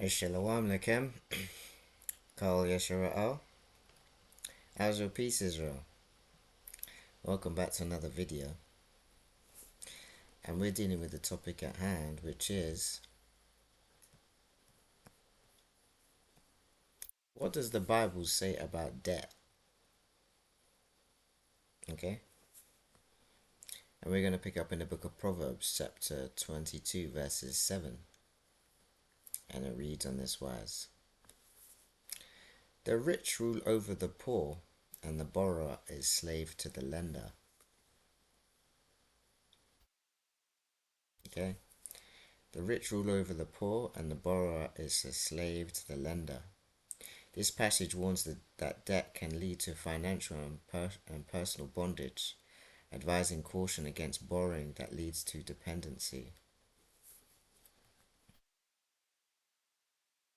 Shalom Lechem, Kal Yeshara'al. How's your peace, Israel? Welcome back to another video. And we're dealing with the topic at hand, which is, what does the Bible say about debt? Okay? And we're going to pick up in the book of Proverbs, chapter 22, verses 7. And it reads on this wise: The rich rule over the poor, and the borrower is slave to the lender. Okay? The rich rule over the poor, and the borrower is a slave to the lender. This passage warns that debt can lead to financial and personal bondage, advising caution against borrowing that leads to dependency.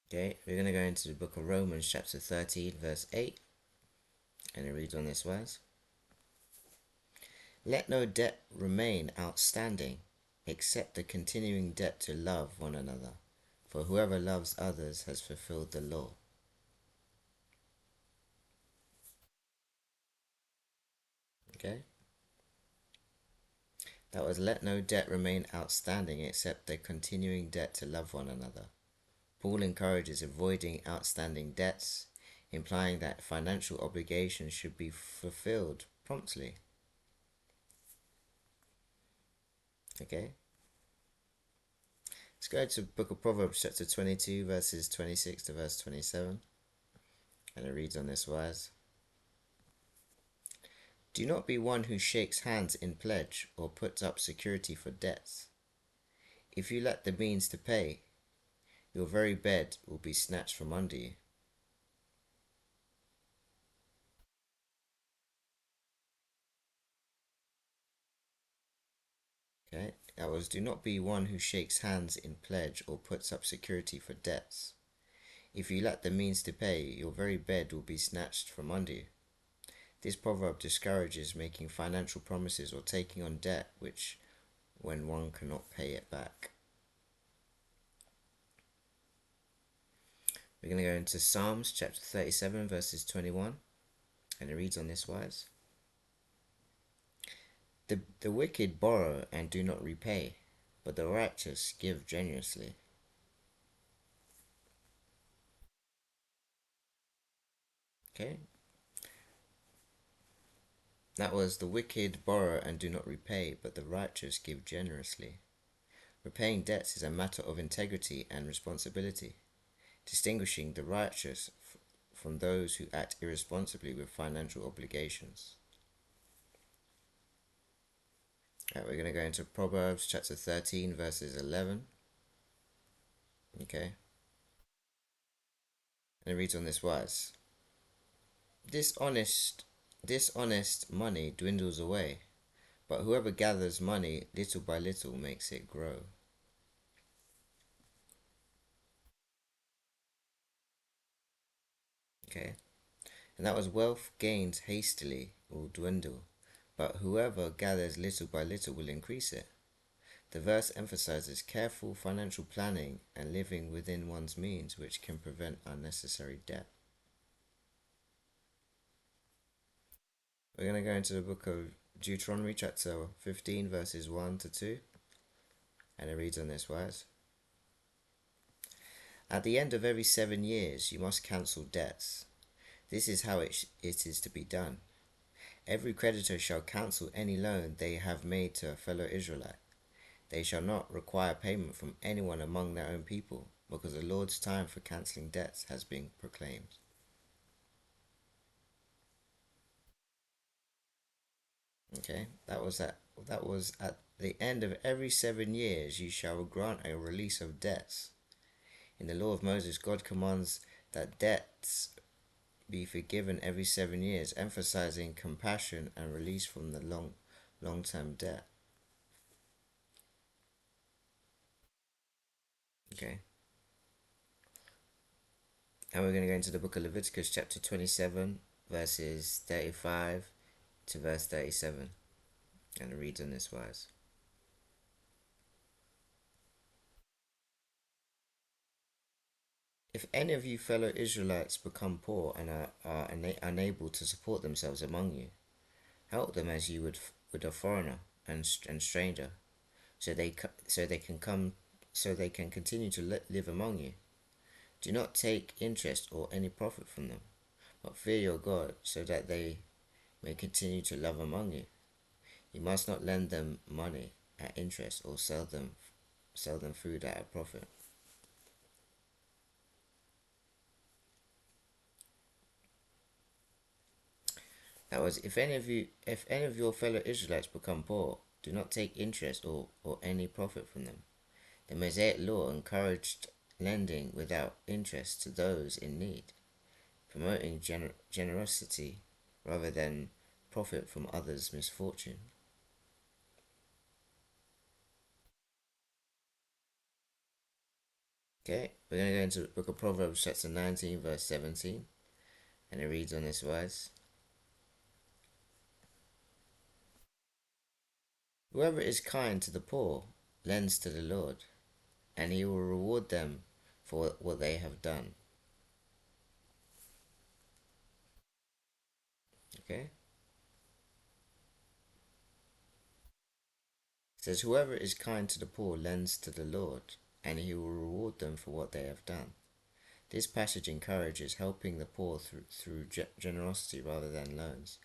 Okay, we're going to go into the book of Romans, chapter 13, verse 8, and it reads on this wise: Let no debt remain outstanding, except the continuing debt to love one another, for whoever loves others has fulfilled the law. Okay? That was, let no debt remain outstanding except the continuing debt to love one another. Paul encourages avoiding outstanding debts, implying that financial obligations should be fulfilled promptly. Okay? Let's go to the book of Proverbs, chapter 22, verses 26 to verse 27. And it reads on this wise: Do not be one who shakes hands in pledge or puts up security for debts. If you lack the means to pay, your very bed will be snatched from under you. Okay, that was, do not be one who shakes hands in pledge or puts up security for debts. If you lack the means to pay, your very bed will be snatched from under you. This proverb discourages making financial promises or taking on debt when one cannot pay it back. We're going to go into Psalms chapter 37, verses 21, and it reads on this wise: The wicked borrow and do not repay, but the righteous give generously. Okay? That was, the wicked borrow and do not repay, but the righteous give generously. Repaying debts is a matter of integrity and responsibility, distinguishing the righteous from those who act irresponsibly with financial obligations. We're going to go into Proverbs chapter 13, verses 11. Okay. And it reads on this wise: Dishonest money dwindles away, but whoever gathers money little by little makes it grow. Okay. And that was, wealth gained hastily will dwindle, but whoever gathers little by little will increase it. The verse emphasizes careful financial planning and living within one's means, which can prevent unnecessary debt. We're going to go into the book of Deuteronomy, chapter 15, verses 1 to 2, and it reads on this wise: At the end of every 7 years, you must cancel debts. This is how it is to be done. Every creditor shall cancel any loan they have made to a fellow Israelite. They shall not require payment from anyone among their own people, because the Lord's time for cancelling debts has been proclaimed. Okay, that was at the end of every 7 years you shall grant a release of debts. In the law of Moses, God commands that debts be forgiven every 7 years, emphasizing compassion and release from the long-term debt. Okay. And we're going to go into the book of Leviticus, chapter 27, verses 35 to verse 37. And it reads on this wise: if any of you fellow Israelites become poor and are unable to support themselves among you, help them as you would with a foreigner and stranger, so they can come so they can continue to live among you. Do not take interest or any profit from them, but fear your God, so that they may continue to love among you. You must not lend them money at interest or sell them food at a profit. That was, if any of your fellow Israelites become poor, do not take interest or any profit from them. The Mosaic law encouraged lending without interest to those in need, promoting generosity rather than profit from others' misfortune. Okay, we're going to go into the book of Proverbs, chapter 19, verse 17, and it reads on this wise: Whoever is kind to the poor lends to the Lord, and he will reward them for what they have done. Okay? It says, Whoever is kind to the poor lends to the Lord, and he will reward them for what they have done. This passage encourages helping the poor through generosity rather than loans,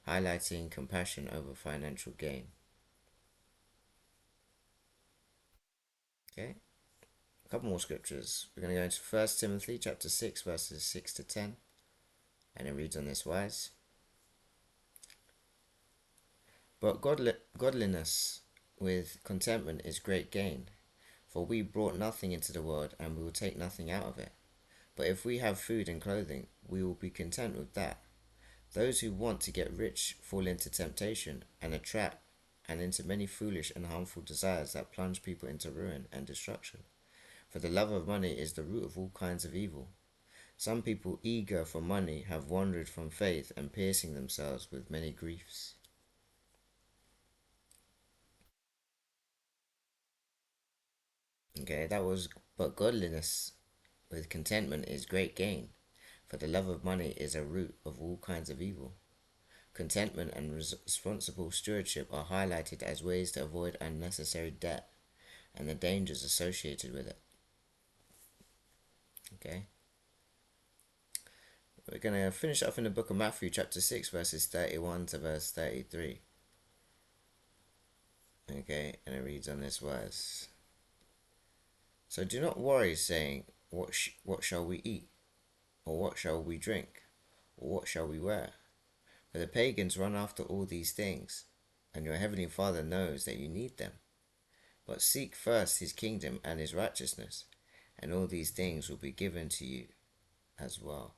highlighting compassion over financial gain. Okay? A couple more scriptures. We're going to go into 1 Timothy chapter 6, verses 6 to 10, and it reads on this wise: But godliness with contentment is great gain, for we brought nothing into the world, and we will take nothing out of it. But if we have food and clothing, we will be content with that. Those who want to get rich fall into temptation and a trap, and into many foolish and harmful desires that plunge people into ruin and destruction. For the love of money is the root of all kinds of evil. Some people eager for money have wandered from faith and piercing themselves with many griefs. Okay, that was, but godliness with contentment is great gain, for the love of money is a root of all kinds of evil. Contentment and responsible stewardship are highlighted as ways to avoid unnecessary debt and the dangers associated with it. Okay? We're going to finish off in the book of Matthew, chapter 6, verses 31 to verse 33. Okay, and it reads on this wise: So do not worry, saying, what shall we eat? Or what shall we drink? Or what shall we wear? For the pagans run after all these things, and your heavenly Father knows that you need them. But seek first his kingdom and his righteousness, and all these things will be given to you as well.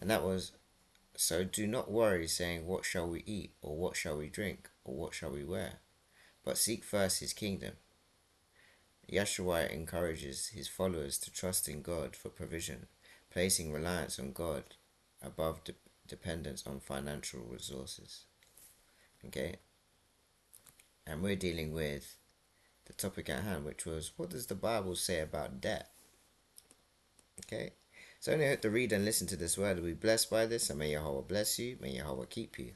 And that was, so do not worry, saying, what shall we eat? Or what shall we drink? Or what shall we wear? But seek first his kingdom. Yeshua encourages his followers to trust in God for provision, placing reliance on God above dependence on financial resources. Okay? And we're dealing with the topic at hand, which was, what does the Bible say about debt? Okay? So I only hope to read and listen to this word will be blessed by this, and may Yahweh bless you, may Yahweh keep you,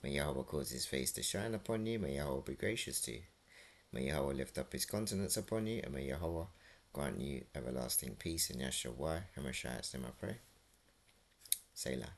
may Yahweh cause his face to shine upon you, may Yahweh be gracious to you, may Yahweh lift up his countenance upon you, and may Yahweh grant you everlasting peace in Yeshua HaMashiach's name I pray. Selah.